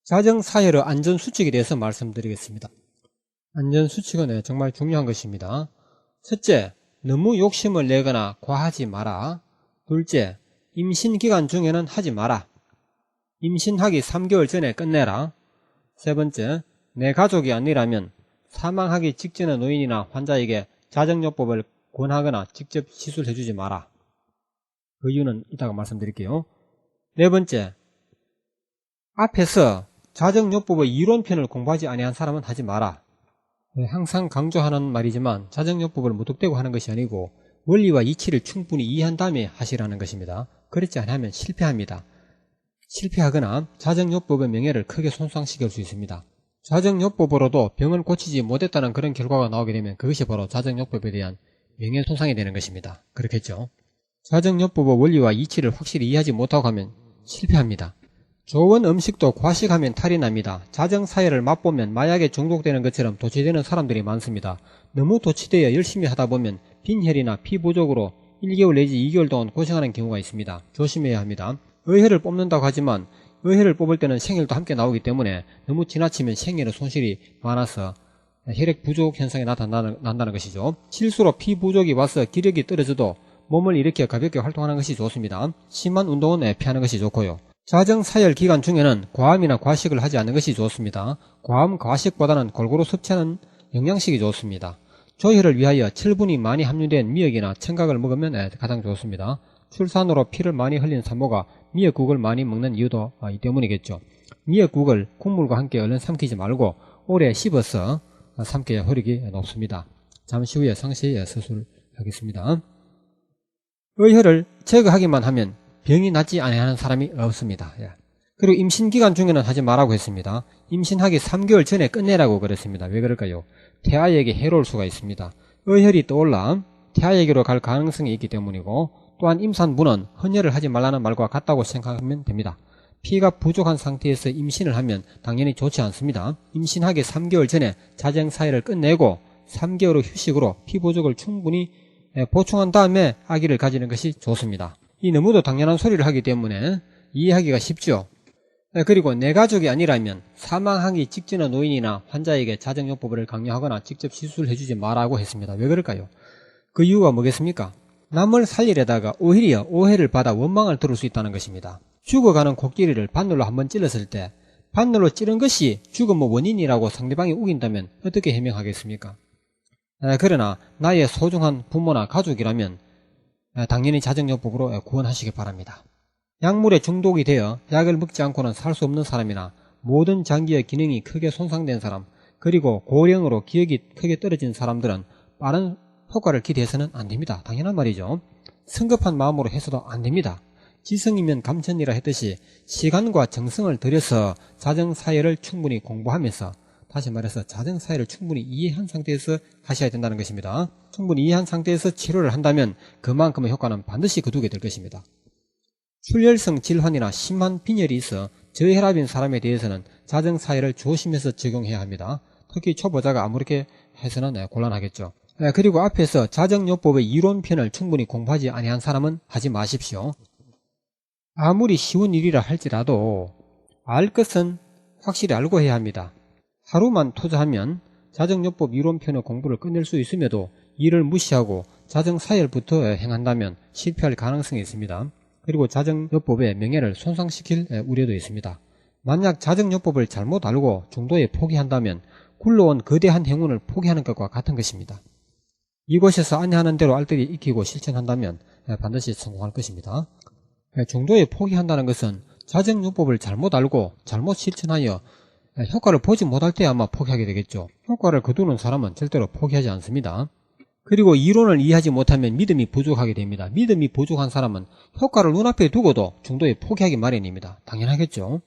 자정사혈의 안전수칙에 대해서 말씀드리겠습니다. 안전수칙은 정말 중요한 것입니다. 첫째, 너무 욕심을 내거나 과하지 마라. 둘째, 임신기간 중에는 하지 마라. 임신하기 3개월 전에 끝내라. 세 번째, 내 가족이 아니라면 사망하기 직전의 노인이나 환자에게 자정요법을 권하거나 직접 시술해주지 마라. 그 이유는 이따가 말씀드릴게요. 네 번째, 앞에서 자정요법의 이론편을 공부하지 아니한 사람은 하지 마라. 항상 강조하는 말이지만 자정요법을 무턱대고 하는 것이 아니고 원리와 이치를 충분히 이해한 다음에 하시라는 것입니다. 그렇지 않으면 실패합니다. 실패하거나 자정요법의 명예를 크게 손상시킬 수 있습니다. 자정요법으로도 병을 고치지 못했다는 그런 결과가 나오게 되면 그것이 바로 자정요법에 대한 명예손상이 되는 것입니다. 그렇겠죠? 자정요법의 원리와 이치를 확실히 이해하지 못하고 하면 실패합니다. 좋은 음식도 과식하면 탈이 납니다. 자정사혈을 맛보면 마약에 중독되는 것처럼 도취되는 사람들이 많습니다. 너무 도취되어 열심히 하다 보면 빈혈이나 피 부족으로 1개월 내지 2개월 동안 고생하는 경우가 있습니다. 조심해야 합니다. 의혈을 뽑는다고 하지만 의혈을 뽑을 때는 생혈도 함께 나오기 때문에 너무 지나치면 생혈의 손실이 많아서 혈액 부족 현상이 나타난다는 것이죠. 실수로 피 부족이 와서 기력이 떨어져도 몸을 일으켜 가볍게 활동하는 것이 좋습니다. 심한 운동은 피하는 것이 좋고요. 자정사혈 기간 중에는 과음이나 과식을 하지 않는 것이 좋습니다. 과음, 과식보다는 골고루 섭취하는 영양식이 좋습니다. 조혈을 위하여 철분이 많이 함유된 미역이나 청각을 먹으면 가장 좋습니다. 출산으로 피를 많이 흘린 산모가 미역국을 많이 먹는 이유도 이 때문이겠죠. 미역국을 국물과 함께 얼른 삼키지 말고 오래 씹어서 삼켜야 효력이 높습니다. 잠시 후에 상세히 서술하겠습니다. 의혈을 제거하기만 하면 병이 낫지 아니하는 사람이 없습니다. 그리고 임신기간 중에는 하지 말라고 했습니다. 임신하기 3개월 전에 끝내라고 그랬습니다. 왜 그럴까요? 태아에게 해로울 수가 있습니다. 의혈이 떠올라 태아에게로 갈 가능성이 있기 때문이고, 또한 임산부는 헌혈을 하지 말라는 말과 같다고 생각하면 됩니다. 피가 부족한 상태에서 임신을 하면 당연히 좋지 않습니다. 임신하기 3개월 전에 자정사혈을 끝내고 3개월 후 휴식으로 피 부족을 충분히 보충한 다음에 아기를 가지는 것이 좋습니다. 이 너무도 당연한 소리를 하기 때문에 이해하기가 쉽죠. 그리고 내 가족이 아니라면 사망하기 직전의 노인이나 환자에게 자정요법을 강요하거나 직접 시술해주지 마라고 했습니다. 왜 그럴까요? 그 이유가 뭐겠습니까? 남을 살리려다가 오히려 오해를 받아 원망을 들을 수 있다는 것입니다. 죽어가는 코끼리를 바늘로 한번 찔렀을 때 바늘로 찌른 것이 죽음의 원인이라고 상대방이 우긴다면 어떻게 해명하겠습니까? 그러나 나의 소중한 부모나 가족이라면 당연히 자정요법으로 구원하시기 바랍니다. 약물에 중독이 되어 약을 먹지 않고는 살 수 없는 사람이나 모든 장기의 기능이 크게 손상된 사람, 그리고 고령으로 기억이 크게 떨어진 사람들은 빠른 효과를 기대해서는 안됩니다. 당연한 말이죠. 성급한 마음으로 해서도 안됩니다. 지성이면 감천이라 했듯이 시간과 정성을 들여서 자정사혈을 충분히 공부하면서, 다시 말해서 자정사혈을 충분히 이해한 상태에서 하셔야 된다는 것입니다. 충분히 이해한 상태에서 치료를 한다면 그만큼의 효과는 반드시 거두게 될 것입니다. 출혈성 질환이나 심한 빈혈이 있어 저혈압인 사람에 대해서는 자정사혈을 조심해서 적용해야 합니다. 특히 초보자가 아무렇게 해서는 곤란하겠죠. 그리고 앞에서 자정요법의 이론편을 충분히 공부하지 아니한 사람은 하지 마십시오. 아무리 쉬운 일이라 할지라도 알 것은 확실히 알고 해야 합니다. 하루만 투자하면 자정요법 이론편의 공부를 끝낼 수 있음에도 이를 무시하고 자정사혈부터 행한다면 실패할 가능성이 있습니다. 그리고 자정요법의 명예를 손상시킬 우려도 있습니다. 만약 자정요법을 잘못 알고 중도에 포기한다면 굴러온 거대한 행운을 포기하는 것과 같은 것입니다. 이곳에서 안내하는 대로 알뜰히 익히고 실천한다면 반드시 성공할 것입니다. 중도에 포기한다는 것은 자정요법을 잘못 알고 잘못 실천하여 효과를 보지 못할 때 아마 포기하게 되겠죠. 효과를 거두는 사람은 절대로 포기하지 않습니다. 그리고 이론을 이해하지 못하면 믿음이 부족하게 됩니다. 믿음이 부족한 사람은 효과를 눈앞에 두고도 중도에 포기하기 마련입니다. 당연하겠죠.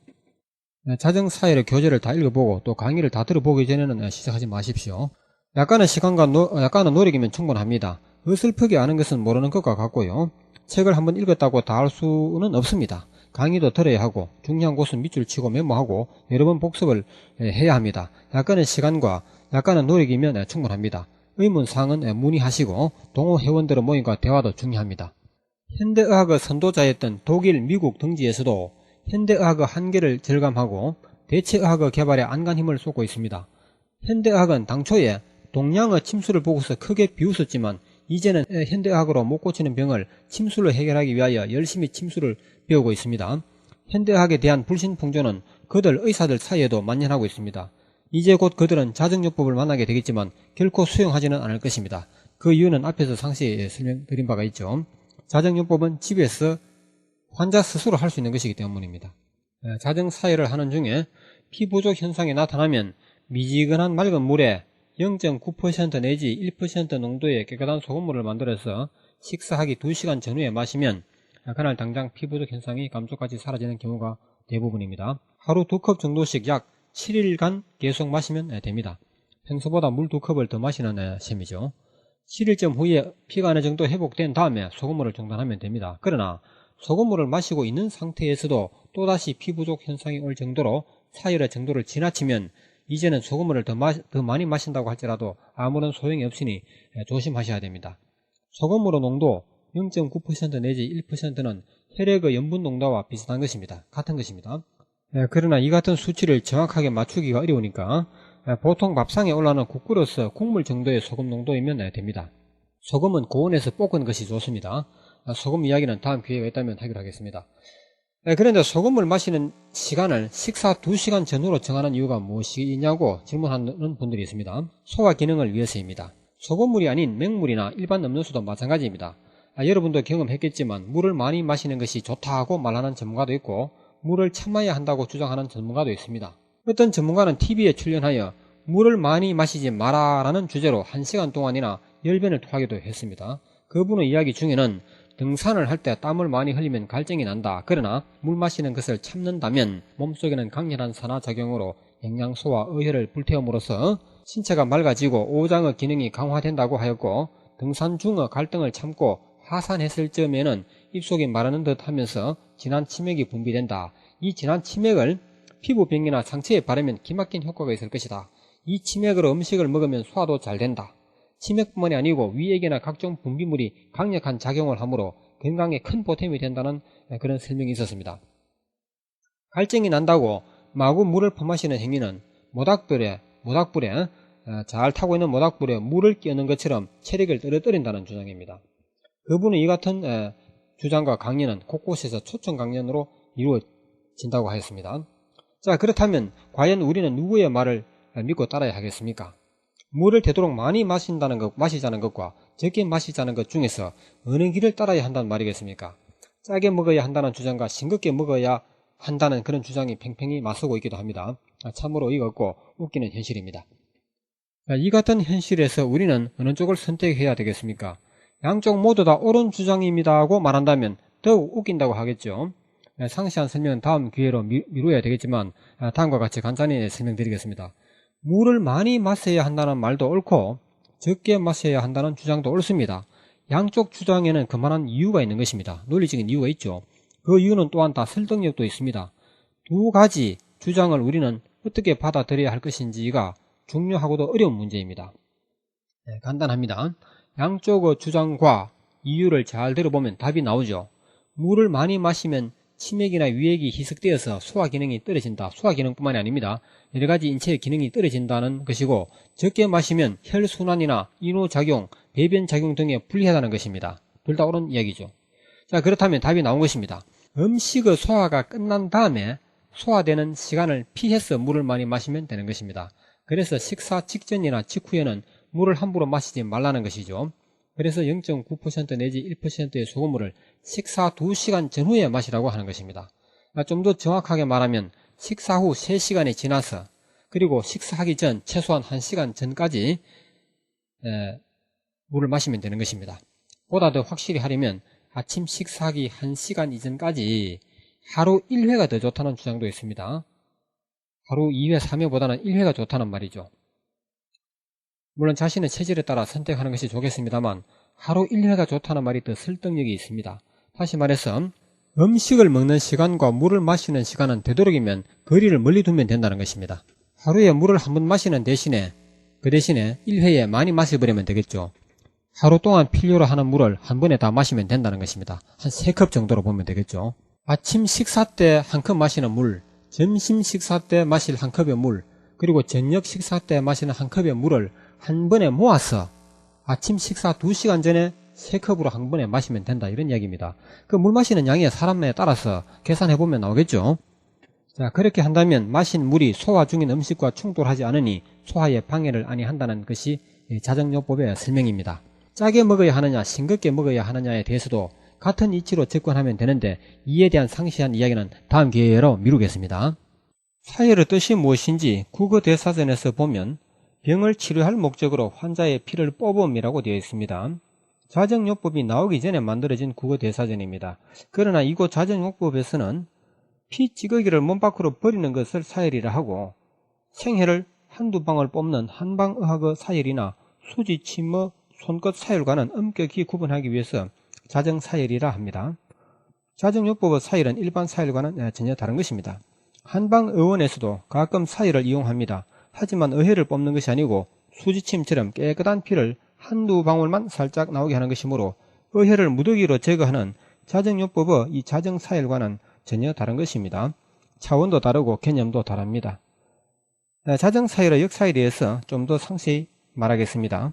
자정사혈의 교재를 다 읽어보고 또 강의를 다 들어보기 전에는 시작하지 마십시오. 약간의 시간과 약간의 노력이면 충분합니다. 어설프게 아는 것은 모르는 것과 같고요. 책을 한번 읽었다고 다 할 수는 없습니다. 강의도 들어야 하고 중요한 곳은 밑줄 치고 메모하고 여러 번 복습을 해야 합니다. 약간의 시간과 약간의 노력이면 충분합니다. 의문사항은 문의하시고 동호 회원들의 모임과 대화도 중요합니다. 현대의학의 선도자였던 독일, 미국 등지에서도 현대의학의 한계를 절감하고 대체의학의 개발에 안간 힘을 쏟고 있습니다. 현대의학은 당초에 동양의 침수를 보고서 크게 비웃었지만 이제는 현대의학으로 못 고치는 병을 침술로 해결하기 위하여 열심히 침술을 배우고 있습니다. 현대의학에 대한 불신풍조는 그들 의사들 사이에도 만연하고 있습니다. 이제 곧 그들은 자정요법을 만나게 되겠지만 결코 수용하지는 않을 것입니다. 그 이유는 앞에서 상세히 설명드린 바가 있죠. 자정요법은 집에서 환자 스스로 할 수 있는 것이기 때문입니다. 자정사회를 하는 중에 피 부족 현상이 나타나면 미지근한 맑은 물에 0.9% 내지 1% 농도의 깨끗한 소금물을 만들어서 식사하기 2시간 전후에 마시면 그날 당장 피 부족 현상이 감쪽같이 사라지는 경우가 대부분입니다. 하루 2컵 정도씩 약 7일간 계속 마시면 됩니다. 평소보다 물 2컵을 더 마시는 셈이죠. 7일쯤 후에 피가 어느 정도 회복된 다음에 소금물을 중단하면 됩니다. 그러나 소금물을 마시고 있는 상태에서도 또다시 피 부족 현상이 올 정도로 사열의 정도를 지나치면 이제는 소금물을 더 많이 마신다고 할지라도 아무런 소용이 없으니 조심하셔야 됩니다. 소금물의 농도 0.9% 내지 1%는 혈액의 염분 농도와 비슷한 것입니다. 같은 것입니다. 그러나 이 같은 수치를 정확하게 맞추기가 어려우니까 보통 밥상에 올라오는 국 끓여서 국물 정도의 소금 농도이면 됩니다. 소금은 고온에서 볶은 것이 좋습니다. 소금 이야기는 다음 기회가 있다면 하기로 하겠습니다. 그런데 소금을 마시는 시간을 식사 2시간 전후로 정하는 이유가 무엇이냐고 질문하는 분들이 있습니다. 소화 기능을 위해서입니다. 소금물이 아닌 맹물이나 일반 음료수도 마찬가지입니다. 여러분도 경험했겠지만 물을 많이 마시는 것이 좋다고 말하는 전문가도 있고 물을 참아야 한다고 주장하는 전문가도 있습니다. 어떤 전문가는 TV에 출연하여 물을 많이 마시지 마라 라는 주제로 1시간 동안이나 열변을 토하기도 했습니다. 그분의 이야기 중에는 등산을 할 때 땀을 많이 흘리면 갈증이 난다. 그러나 물 마시는 것을 참는다면 몸속에는 강렬한 산화작용으로 영양소와 의혈을 불태움으로써 신체가 맑아지고 오장의 기능이 강화된다고 하였고 등산 중의 갈등을 참고 하산했을 즈음에는 입속이 마르는 듯 하면서 진한 치맥이 분비된다. 이 진한 치맥을 피부병이나 상처에 바르면 기막힌 효과가 있을 것이다. 이 치맥으로 음식을 먹으면 소화도 잘 된다. 치맥뿐만이 아니고 위액이나 각종 분비물이 강력한 작용을 하므로 건강에 큰 보탬이 된다는 그런 설명이 있었습니다. 갈증이 난다고 마구 물을 퍼마시는 행위는 모닥불에 잘 타고 있는 모닥불에 물을 끼얹는 것처럼 체력을 떨어뜨린다는 주장입니다. 그분은 이 같은 주장과 강연은 곳곳에서 초청 강연으로 이루어진다고 하였습니다. 자, 그렇다면 과연 우리는 누구의 말을 믿고 따라야 하겠습니까? 물을 되도록 많이 마시자는 것과 적게 마시자는 것 중에서 어느 길을 따라야 한다는 말이겠습니까? 짜게 먹어야 한다는 주장과 싱겁게 먹어야 한다는 그런 주장이 팽팽히 맞서고 있기도 합니다. 참으로 어이가 없고 웃기는 현실입니다. 이 같은 현실에서 우리는 어느 쪽을 선택해야 되겠습니까? 양쪽 모두 다 옳은 주장입니다 하고 말한다면 더욱 웃긴다고 하겠죠. 상세한 설명은 다음 기회로 미루어야 되겠지만 다음과 같이 간단히 설명드리겠습니다. 물을 많이 마셔야 한다는 말도 옳고 적게 마셔야 한다는 주장도 옳습니다. 양쪽 주장에는 그만한 이유가 있는 것입니다. 논리적인 이유가 있죠. 그 이유는 또한 다 설득력도 있습니다. 두 가지 주장을 우리는 어떻게 받아들여야 할 것인지가 중요하고도 어려운 문제입니다. 간단합니다. 양쪽의 주장과 이유를 잘 들어보면 답이 나오죠. 물을 많이 마시면 치맥이나 위액이 희석되어서 소화기능이 떨어진다. 소화기능뿐만이 아닙니다. 여러가지 인체의 기능이 떨어진다는 것이고 적게 마시면 혈순환이나 인후작용, 배변작용 등에 불리하다는 것입니다. 둘 다 옳은 이야기죠. 자, 그렇다면 답이 나온 것입니다. 음식의 소화가 끝난 다음에 소화되는 시간을 피해서 물을 많이 마시면 되는 것입니다. 그래서 식사 직전이나 직후에는 물을 함부로 마시지 말라는 것이죠. 그래서 0.9% 내지 1%의 소금물을 식사 2시간 전후에 마시라고 하는 것입니다. 좀 더 정확하게 말하면 식사 후 3시간이 지나서 그리고 식사하기 전 최소한 1시간 전까지 물을 마시면 되는 것입니다. 보다 더 확실히 하려면 아침 식사하기 1시간 이전까지 하루 1회가 더 좋다는 주장도 있습니다. 하루 2회, 3회보다는 1회가 좋다는 말이죠. 물론 자신의 체질에 따라 선택하는 것이 좋겠습니다만 하루 1회가 좋다는 말이 더 설득력이 있습니다. 다시 말해서 음식을 먹는 시간과 물을 마시는 시간은 되도록이면 거리를 멀리 두면 된다는 것입니다. 하루에 물을 한 번 마시는 대신에 그 대신에 1회에 많이 마셔버리면 되겠죠. 하루 동안 필요로 하는 물을 한 번에 다 마시면 된다는 것입니다. 한 3컵 정도로 보면 되겠죠. 아침 식사 때 한 컵 마시는 물, 점심 식사 때 마실 한 컵의 물, 그리고 저녁 식사 때 마시는 한 컵의 물을 한 번에 모아서 아침 식사 2시간 전에 3컵으로 한 번에 마시면 된다, 이런 이야기입니다. 그 물 마시는 양이 사람에 따라서 계산해보면 나오겠죠. 자, 그렇게 한다면 마신 물이 소화 중인 음식과 충돌하지 않으니 소화에 방해를 아니한다는 것이 자정요법의 설명입니다. 짜게 먹어야 하느냐 싱겁게 먹어야 하느냐에 대해서도 같은 이치로 접근하면 되는데, 이에 대한 상세한 이야기는 다음 기회로 미루겠습니다. 사열의 뜻이 무엇인지 국어대사전에서 보면 병을 치료할 목적으로 환자의 피를 뽑음이라고 되어 있습니다. 자정요법이 나오기 전에 만들어진 국어대사전입니다. 그러나 이곳 자정요법에서는 피 찌꺼기를 몸 밖으로 버리는 것을 사열이라 하고, 생혈을 한두 방울 뽑는 한방의학의 사열이나 수지, 침의, 손끝 사열과는 엄격히 구분하기 위해서 자정사열이라 합니다. 자정요법의 사열은 일반 사열과는 전혀 다른 것입니다. 한방의원에서도 가끔 사열을 이용합니다. 하지만 의혈을 뽑는 것이 아니고 수지침처럼 깨끗한 피를 한두 방울만 살짝 나오게 하는 것이므로 의혈을 무더기로 제거하는 자정요법의 이 자정사열과는 전혀 다른 것입니다. 차원도 다르고 개념도 다릅니다. 자정사열의 역사에 대해서 좀 더 상세히 말하겠습니다.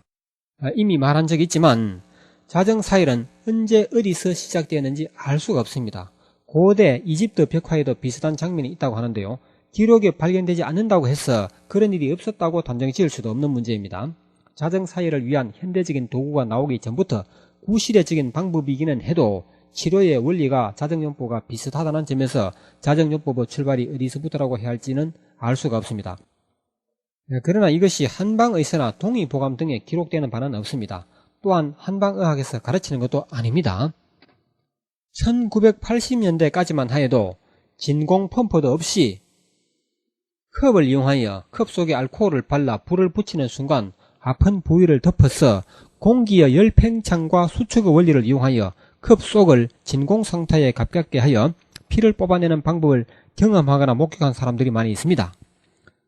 이미 말한 적이 있지만 자정사열은 언제 어디서 시작되었는지 알 수가 없습니다. 고대 이집트 벽화에도 비슷한 장면이 있다고 하는데요. 기록에 발견되지 않는다고 해서 그런 일이 없었다고 단정 지을 수도 없는 문제입니다. 자정사열을 위한 현대적인 도구가 나오기 전부터 구시대적인 방법이기는 해도 치료의 원리가 자정요법과 비슷하다는 점에서 자정요법의 출발이 어디서부터라고 해야 할지는 알 수가 없습니다. 그러나 이것이 한방의사나 동의보감 등에 기록되는 바는 없습니다. 또한 한방의학에서 가르치는 것도 아닙니다. 1980년대까지만 하여도 진공 펌프도 없이 컵을 이용하여 컵 속에 알코올을 발라 불을 붙이는 순간 아픈 부위를 덮어서 공기의 열 팽창과 수축의 원리를 이용하여 컵 속을 진공 상태에 가깝게 하여 피를 뽑아내는 방법을 경험하거나 목격한 사람들이 많이 있습니다.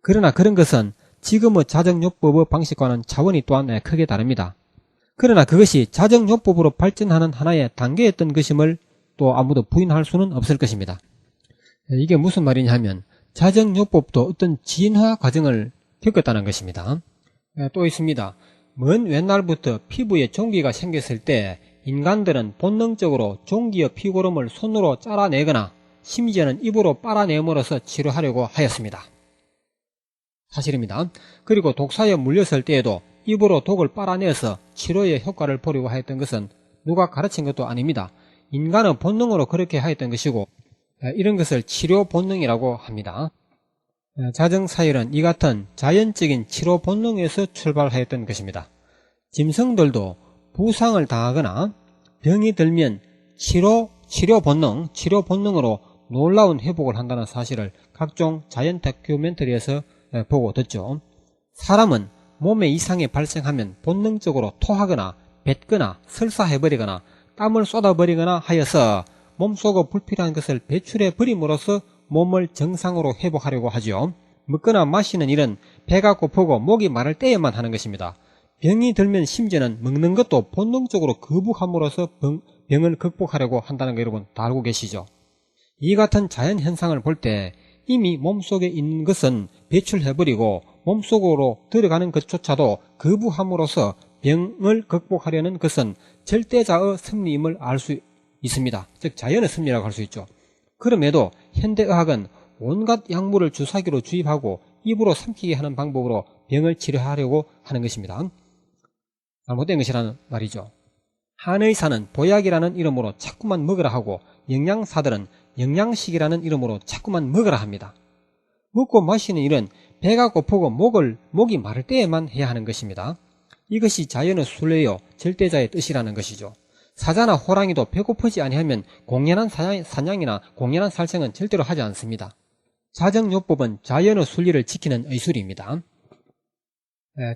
그러나 그런 것은 지금의 자정요법의 방식과는 차원이 또한 크게 다릅니다. 그러나 그것이 자정요법으로 발전하는 하나의 단계였던 것임을 또 아무도 부인할 수는 없을 것입니다. 이게 무슨 말이냐 하면 자정요법도 어떤 진화 과정을 겪었다는 것입니다. 또 있습니다. 먼 옛날부터 피부에 종기가 생겼을 때 인간들은 본능적으로 종기의 피고름을 손으로 잘라내거나 심지어는 입으로 빨아내므로써 치료하려고 하였습니다. 사실입니다. 그리고 독사에 물렸을 때에도 입으로 독을 빨아내어서 치료의 효과를 보려고 하였던 것은 누가 가르친 것도 아닙니다. 인간은 본능으로 그렇게 하였던 것이고, 이런 것을 치료 본능이라고 합니다. 자정사열은 이 같은 자연적인 치료 본능에서 출발하였던 것입니다. 짐승들도 부상을 당하거나 병이 들면 치료 본능으로 놀라운 회복을 한다는 사실을 각종 자연 다큐멘터리에서 보고 듣죠. 사람은 몸에 이상이 발생하면 본능적으로 토하거나 뱉거나 설사해버리거나 땀을 쏟아버리거나 하여서 몸속의 불필요한 것을 배출해버림으로써 몸을 정상으로 회복하려고 하죠. 먹거나 마시는 일은 배가 고프고 목이 마를 때에만 하는 것입니다. 병이 들면 심지어는 먹는 것도 본능적으로 거부함으로써 병을 극복하려고 한다는 거 여러분 다 알고 계시죠? 이 같은 자연현상을 볼 때 이미 몸속에 있는 것은 배출해버리고 몸속으로 들어가는 것조차도 거부함으로써 병을 극복하려는 것은 절대자의 섭리임을 알 수 있습니다. 즉 자연의 섭리라고 할 수 있죠. 그럼에도 현대의학은 온갖 약물을 주사기로 주입하고 입으로 삼키게 하는 방법으로 병을 치료하려고 하는 것입니다. 잘못된 것이라는 말이죠. 한의사는 보약이라는 이름으로 자꾸만 먹으라 하고 영양사들은 영양식이라는 이름으로 자꾸만 먹으라 합니다. 먹고 마시는 일은 배가 고프고 목이 마를 때에만 해야 하는 것입니다. 이것이 자연의 순례요 절대자의 뜻이라는 것이죠. 사자나 호랑이도 배고프지 아니하면 공연한 사냥이나 공연한 살생은 절대로 하지 않습니다. 자정요법은 자연의 순리를 지키는 의술입니다.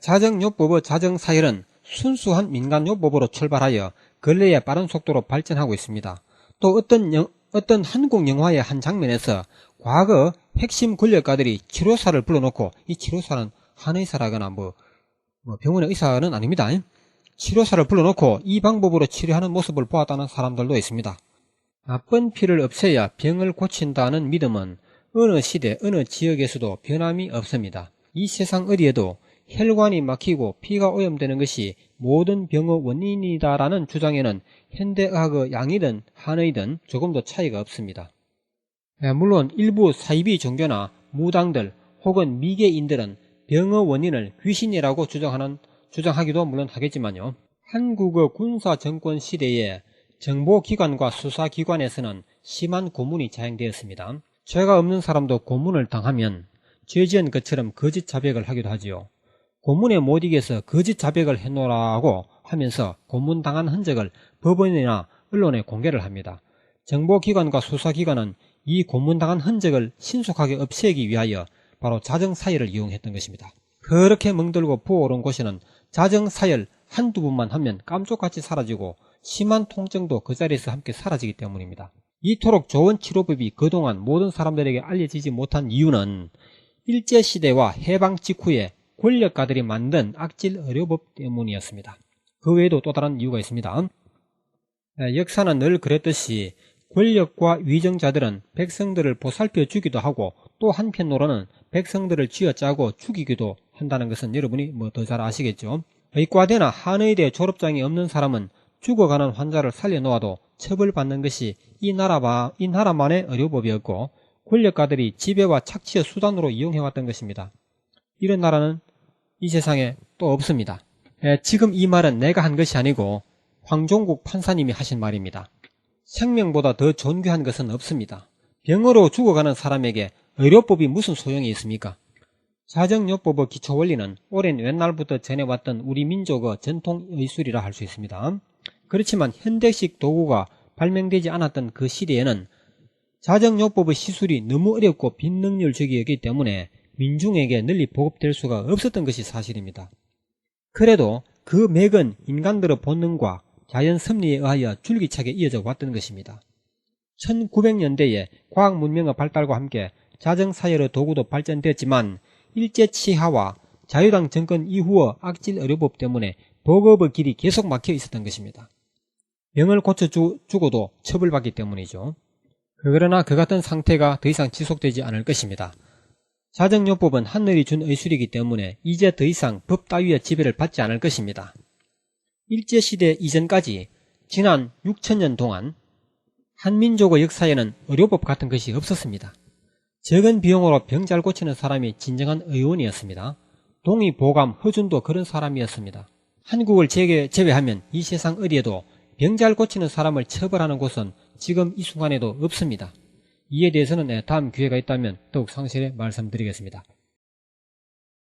자정요법의 자정사열은 순수한 민간요법으로 출발하여 근래에 빠른 속도로 발전하고 있습니다. 또 어떤 한국 영화의 한 장면에서 과거 핵심 권력가들이 치료사를 불러놓고, 이 치료사는 한의사라거나 병원의 의사는 아닙니다. 치료사를 불러놓고 이 방법으로 치료하는 모습을 보았다는 사람들도 있습니다. 나쁜 피를 없애야 병을 고친다는 믿음은 어느 시대 어느 지역에서도 변함이 없습니다. 이 세상 어디에도 혈관이 막히고 피가 오염되는 것이 모든 병의 원인이다라는 주장에는 현대의학의 양이든 한의든 조금도 차이가 없습니다. 물론 일부 사이비 종교나 무당들 혹은 미개인들은 병의 원인을 귀신이라고 주장하기도 물론 하겠지만요. 한국의 군사정권 시대에 정보기관과 수사기관에서는 심한 고문이 자행되었습니다. 죄가 없는 사람도 고문을 당하면 죄 지은 것처럼 거짓 자백을 하기도 하지요. 고문에 못 이겨서 거짓 자백을 해놓으라고 하면서 고문당한 흔적을 법원이나 언론에 공개를 합니다. 정보기관과 수사기관은 이 고문당한 흔적을 신속하게 없애기 위하여 바로 자정사열을 이용했던 것입니다. 그렇게 멍들고 부어오른 곳에는 자정사열 한두 번만 하면 깜짝같이 사라지고 심한 통증도 그 자리에서 함께 사라지기 때문입니다. 이토록 좋은 치료법이 그동안 모든 사람들에게 알려지지 못한 이유는 일제시대와 해방 직후에 권력가들이 만든 악질 의료법 때문이었습니다. 그 외에도 또 다른 이유가 있습니다. 역사는 늘 그랬듯이 권력과 위정자들은 백성들을 보살펴 주기도 하고 또 한편으로는 백성들을 쥐어짜고 죽이기도 한다는 것은 여러분이 더 잘 아시겠죠. 의과대나 한의대 졸업장이 없는 사람은 죽어가는 환자를 살려놓아도 처벌받는 것이 이 나라만의 의료법이었고 권력가들이 지배와 착취의 수단으로 이용해왔던 것입니다. 이런 나라는 이 세상에 또 없습니다. 지금 이 말은 내가 한 것이 아니고 황종국 판사님이 하신 말입니다. 생명보다 더 존귀한 것은 없습니다. 병으로 죽어가는 사람에게 의료법이 무슨 소용이 있습니까? 자정요법의 기초원리는 오랜 옛날부터 전해왔던 우리 민족의 전통의술이라 할 수 있습니다. 그렇지만 현대식 도구가 발명되지 않았던 그 시대에는 자정요법의 시술이 너무 어렵고 빈능률적이었기 때문에 민중에게 널리 보급될 수가 없었던 것이 사실입니다. 그래도 그 맥은 인간들의 본능과 자연 섭리에 의하여 줄기차게 이어져 왔던 것입니다. 1900년대에 과학 문명의 발달과 함께 자정사열의 도구도 발전되었지만 일제치하와 자유당 정권 이후의 악질 의료법 때문에 보급의 길이 계속 막혀 있었던 것입니다. 병을 고쳐 죽어도 처벌받기 때문이죠. 그러나 그 같은 상태가 더 이상 지속되지 않을 것입니다. 자정요법은 하늘이 준 의술이기 때문에 이제 더 이상 법 따위의 지배를 받지 않을 것입니다. 일제시대 이전까지 지난 6000년 동안 한민족의 역사에는 의료법 같은 것이 없었습니다. 적은 비용으로 병 잘 고치는 사람이 진정한 의원이었습니다. 동의보감, 허준도 그런 사람이었습니다. 한국을 제외하면 이 세상 어디에도 병 잘 고치는 사람을 처벌하는 곳은 지금 이 순간에도 없습니다. 이에 대해서는 다음 기회가 있다면 더욱 상세히 말씀드리겠습니다.